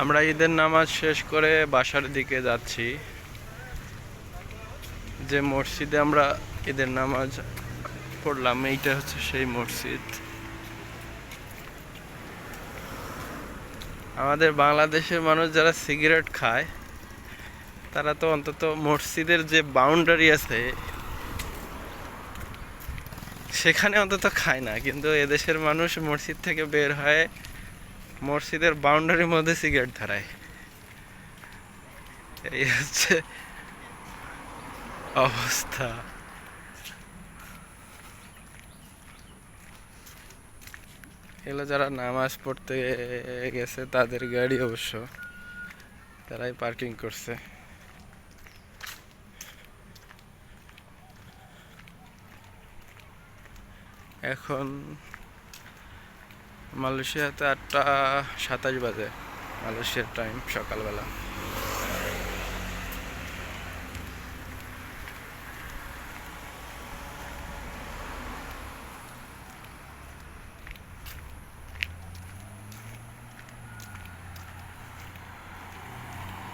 আমরা ঈদের নামাজ শেষ করে বাসার দিকে যাচ্ছি। যে মসজিদে আমরা ঈদের নামাজ পড়লাম এইটা হচ্ছে সেই মসজিদ। আমাদের বাংলাদেশের মানুষ যারা সিগারেট খায় তারা তো অন্তত মসজিদের যে বাউন্ডারি আছে সেখানে অন্তত খায় না, কিন্তু এদেশের মানুষ মসজিদ থেকে বের হয় মসজিদের বাউন্ডারির মধ্যে সিগারেট ধরায়। এই হচ্ছে অবস্থা। এগুলো যারা নামাজ পড়তে গেছে তাদের গাড়ি অবশ্য, তারাই পার্কিং করছে। এখন মালয়েশিয়াতে 8টা 27 বাজে, মালয়েশিয়ার টাইম সকালবেলা।